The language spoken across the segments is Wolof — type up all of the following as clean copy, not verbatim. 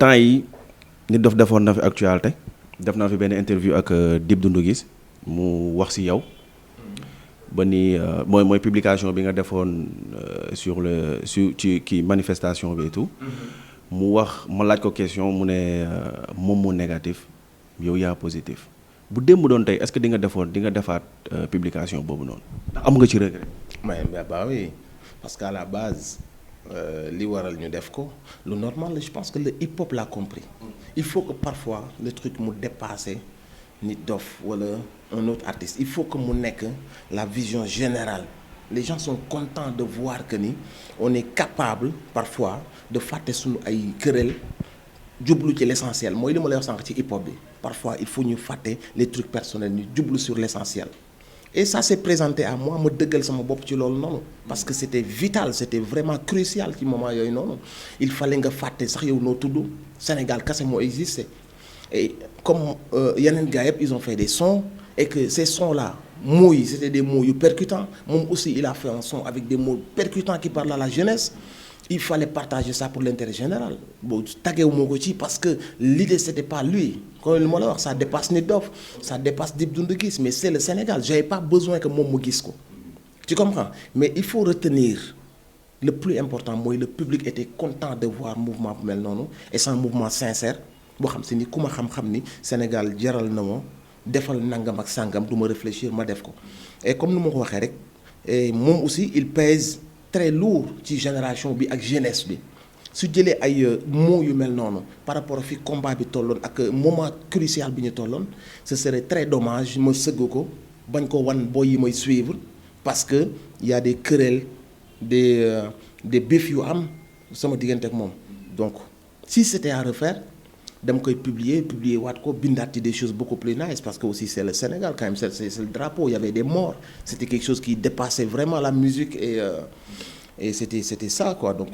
temps yi Nit Doff defoon na fi actualité def naa fi benn interview ak Dip Doundou Guiss mu wax ci yow ba ni mooy publication bi nga defoon sur ci kii manifestation bi et tout mu wax ma laaj ko question mu ne moom moo négatif yow yaa positif bu démb doon tey est-ce que di nga defaat publication boobu noonu ndax am nga ci regret. mais bah oui parce qu'à la base li waral ñu def ko lu normal je pense que le hip-hop l'a compris. Il faut que parfois le truc mu dépasser Nit Doff wala un autre artiste il faut que mu nekk la vision générale les gens sont contents de voir que ni on est capable parfois de fàtte suñu ay querelle jublu ci l'essentiel mooy li ma lay wax sànq ci hip-hop bi parfois il faut ñu fàtte les trucs personnels ñu jublu sur l'essentiel et ça s'est présenté à moi ma dëggal sama bopp ci loolu noonu parce que c'était vital c'était vraiment crucial ci moment yooyu noonu il fallait nga fàtte sax yow noo tudd Sénégal kese moo existé et comme yeneen gars yëpp ils ont fait des sons et que ces sons là mots yi c'était des mots yu percutants moom aussi il a fait un son avec des mots percutants qui parlent à la jeunesse il fallait partager ça pour l'intérêt général bon taggewu moo ko ci parce que l'idée c'était pas lui comme li ma la wax ça dépasse Nit Doff ça dépasse Dip Doundou Guiss mais c'est le Sénégal j'avais pas besoin que moom mu gis ko tu comprends mais il faut retenir le plus important mooy le public était content de voir mouvement bu mel noonu et c'est un mouvement sincère boo xam si ni ku ma xam-xam ni Sénégal jaral na ma defal nangam ak sangam du ma réfléchir ma def ko et comme ni ma ko waxee rek et moom aussi il pèse très lourd ci génération bi ak jeunesse bi su jëlee ay mots yu mel noonu par rapport a fi combat bi tolloon ak moment crucial bi ñu tolloon ce serait très dommage ma sëgg ko bañ ko wan boo yi may suivre parce que y a des querelles des bif yu am sama diggante ak moom donc si c'était à refaire dama koy publier waat ko bindaat ci des choses beaucoup plus nice parce que aussi c'est le Sénégal quand même c'est le drapeau il y avait des morts c'était quelque chose qui dépassait vraiment la musique et c'était ça quoi donc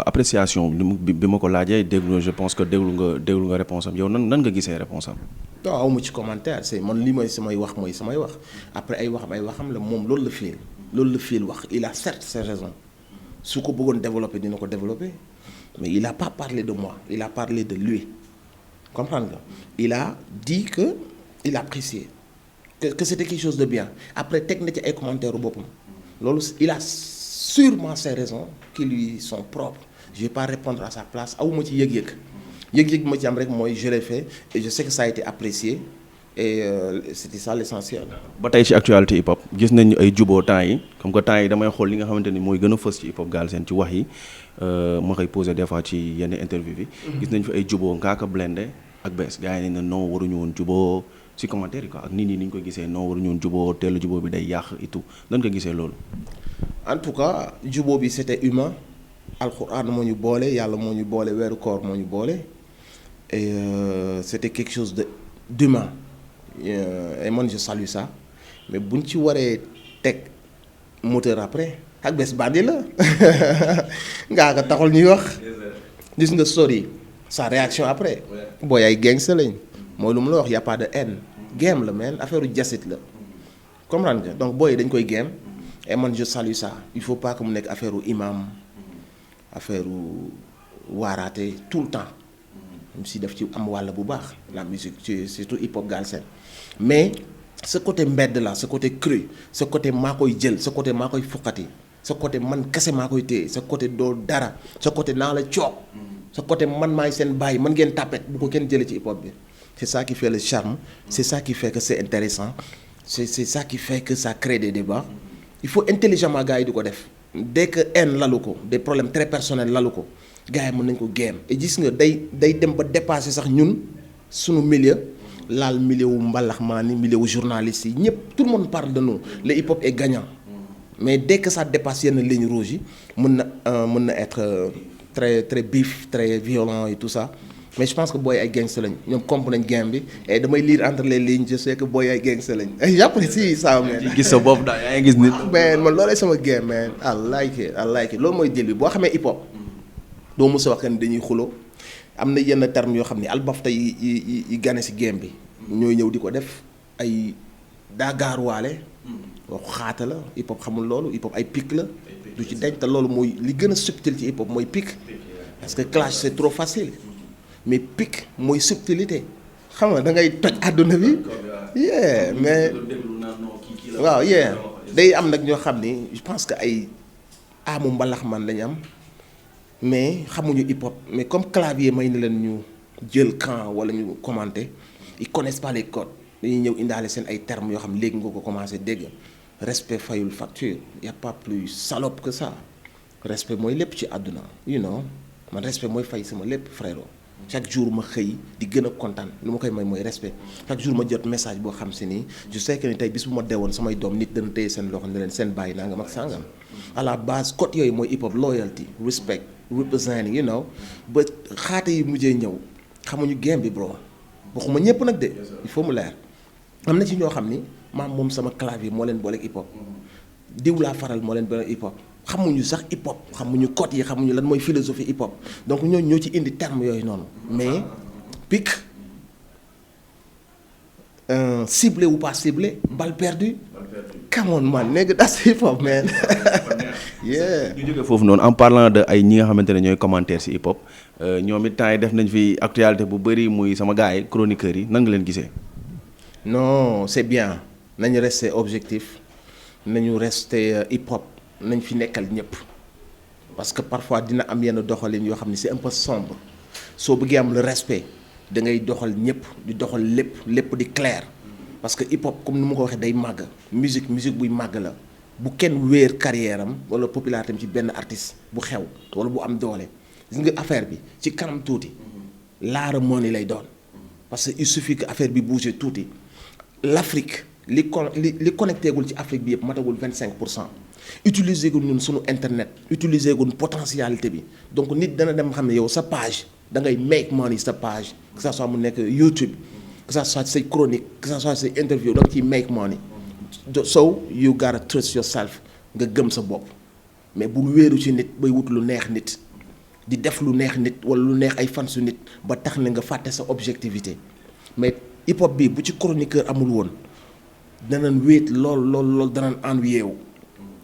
appréciation bi ma ko laajee déglu je pense que déglu nga réponse am yow nan nga gisee réponse am. non awma ci commentaire c'est man li mooy samay wax après ay waxam la moom loolu la fiil wax il a certes ses raisons su ko bëggoon développer dina ko développer mais il a pas parlé de moi il a parlé de lui comprendre nga il a dit que il appréciait que c'était quelque chose de bien après teg na ci ay commentaires boppam loolu il a sûrement ses raisons qui lui sont propres je vais pas répondre à sa place awuma ci yëg-yëg bi ma ci am rek mooy je l'ai fait et je sais que ça a été apprécié et c'était ça l'essentiel. ba tey ci actualité hip hop gis nañu ay juboo temps yi comme que temps yi damay xool li nga xamante ni mooy gën a fës ci hip hop Galsen ci wax yi ma koy posé des fois ci yenn interview bi. gis nañ fi ay juboo Ngaaka Blindé ak Bes gars yi nañ ne non waruñu woon juboo ci commentaire yi quoi ak nit ñi ni ñu ko gisee non waruñu woon juboo teelu juboo bi day yàq et tout nan nga gisee loolu. en tout cas juboo bi c'était humain alxuraan moo ñu boole yàlla moo ñu boole weeru koor moo ñu boole et c'était quelque chose d'humain. Et man je salue ça mais buñ ci waree teg moteur après ak Bes bandi la ngaa ko taxul ñuy wax gis nga sori sa réaction après booy ay gangster lañ mooy lu mu la wax y a pas de haine game la man affaire u jasit la comprendre nga donc booy dañ koy game et man je salue ça il faut pas que mu nekk affaire u imam affaire u waaraate tout le temps même si daf ci am wàll bu baax la musique ci surtout hip hop Galsen mais ce côté mbedd la ce côté cru ce côté maa koy jël ce côté maa koy fuqati ce côté man kese maa koy téye ce côté doo dara ce côté naa la coob ce côté man maay seen bàyyi man ngeen tapet bu ko kenn jëlee ci hip hop bi c'est ça qui fait le charme c'est ça qui fait que c'est intéressant c'est ça qui fait que ça crée des débats il faut intelligemment gars yi di ko def dès que haine lalu ko des problèmes très personnels lalu ko gars yi mën nañ ko game et gis nga day dem ba dépasser sax ñun suñu milieu laal milieu wu mbalax maa ni milieu wu journaliste yi ñëpp tout le monde parle de nous le hip hop est gagnant mais dès que ça dépasse yenn ligne rouge yi mën na être très très bif très violent et tout ça mais je pense que booy ay gangster lañ ñoom comprendre nañ game bi et damay lire entre les lignes je sais que booy ay gangster lañ j'apprécie ça man. gis sa bopp daal yaa ngi gis nit. man loolay sama game man I like it loolu mooy jël bi boo xamee hip hop doo mos a wax que ni dañuy xuloo am na yenn termes yoo xam ne albafta yi gane ci game bi ñooy ñëw di ko def ay daagaaruwaale waxu xaata la hip hop xamul loolu hip hop ay pic la du ci denc te loolu mooy li gën a subtil ci hip hop mooy pic parce que clash c'est trop facile mais pic mooy subtilité xam nga da ngay toj àdduna bi. yeah mais waaw yeah day am nag ñoo xam ni je pense que ay aamu mbalax man lañu am mais xamuñu hip hop mais comme clavier may na leen ñu jël camp wala ñu commenter ils connaissent pas les codes dañuy ñëw indaale seen ay termes yoo xam léegi nga ko commencé dégg respect fayul facture y a pas plus salope que ça respect mooy lépp ci àdduna you know man respect mooy fay sama lépp frérot chaque jour ma xëy di gën a kontaan lu ma koy may mooy respect chaque jour ma jot message boo xam si nii je sais que ni tey bis bu ma deewoon samay doom nit dana téye seen loxo ne leen seen bàyyi naa nga mag sàngam à la base code yooyu mooy hip hop loyalty respect representing you know ba xaate yi mujjee ñëw xamuñu game bi bro waxuma ñëpp nag de il faut mu leer am na ci ñoo xam ni maam moom sama clavier moo leen booleeg hip hop diw laa faral moo leen booleeg hip hop xamuñu sax hip hop xamuñu code yi xamuñu lan mooy philosophie hip hop donc ñoo ci indi terme yooyu noonu mais pic ciblé ou pas ciblé balle perdue come on man nigga that's hip hop man yeah ñu jógee foofu noonu en parlant de ay ñi nga xamante ne ñooy commentaire ci hip hop ñoom it temps yi def nañ fi actualité bu bëri muy sama gars yi chroniqueurs yi nan nga leen gisee. non c'est bien nañu rester objectif nañu rester hip hop nañ fi nekkal ñëpp parce que parfois dina am yenn doxalin yoo xam ne c'est un peu sombre soo bëggee am le respect da ngay doxal ñëpp di doxal lépp di clair parce que hip hop comme ni ma ko waxee day màgg musique buy màgg la bu kenn wéer carrière am wala popularité am ci benn artiste bu xew wala bu am doole gis nga affaire bi ci kanam tuuti laara moo ni lay doon parce que il suffit que affaire bi bouger tuuti l'Afrique li connecté gul ci Afrique bi yëpp matagul 25%. utiliser gu ñun suñu internet utiliser gu potentialité bi donc nit dana dem xam ne yow sa page da ngay make money sa page que ça soit mu nekk YouTube que ça soit say chronique que ça soit say interview da nga ciy make money so you gotta trust yourself nga gëm sa bopp mais bul wéeru ci nit bay wut lu neex nit di def lu neex nit wala lu neex ay fansu nit ba tax na nga fàtte sa objectivité mais hip hop bi bu ci chroniqueur amul woon danañ wéet lool danañ ennuyé wu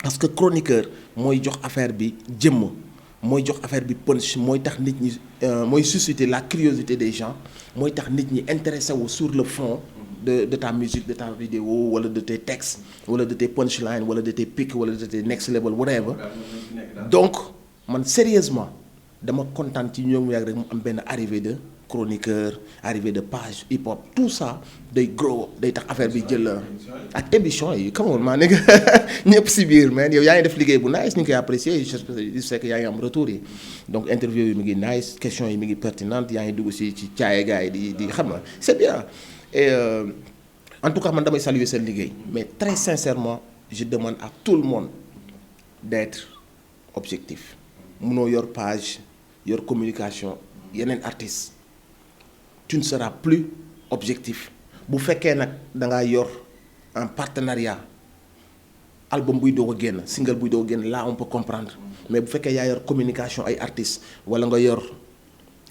parce que chroniqueur mooy jox affaire bi jëmm mooy jox affaire bi punch mooy tax nit ñi mooy susciter la curiosité des gens mooy tax nit ñi intéressé wu sur le fond de ta musique de ta vidéo wala de tes textes wala de tes punchlines wala de tes pics wala de tes next level whatever donc man sérieusement dama kontaan ci ñoom yàgg rek mu am benn arrivée de chroniqueur arrivée de page hip hop tout ça day grow day tax affaire bi jël ak émission yi come on maa nekk ñëpp si biir man yow yaa ngi def liggéey bu nice ñu ngi koy apprécier je sais que yaa ngi am retour yi donc interview yi mi ngi nice question yi mi ngi pertinente yaa ngi dugg ci caaye gars yi di xam nga c'est bien et en tout cas man damay saluer seen liggéey mais très sincèrement je demande à tout le monde d'être objectif munoo yor page yor communication yeneen artiste tu ne seras plus objectif bu fekkee nag da ngaa yor un partenariat album buy doog a génn single buy doog a génn là on peut comprendre mais bu fekkee yaa yor communication ay artistes wala nga yor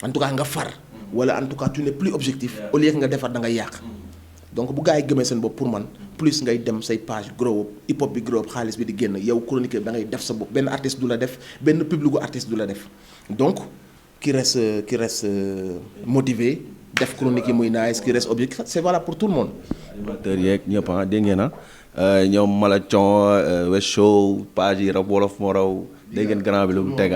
en tout cas nga far wala en tout cas tu n'es plus objectif au lieu que nga defar da ngay yàq donc bu gaa yi gëmee seen bopp pour man plus ngay dem say page grow up hip hop bi grow up xaalis bi di génn yow chroniqueur da ngay def sa bopp benn artiste du la def benn public gu artiste du la def donc qui reste motivé def chronique yi muy nice qui reste objectif c'est valable pour tout le monde. animateur yeeg ñëpp ah dégg ngeen ñoom Malathion Wes Show page yi rap wolof moo raw dégg ngeen grand bi lu mu teg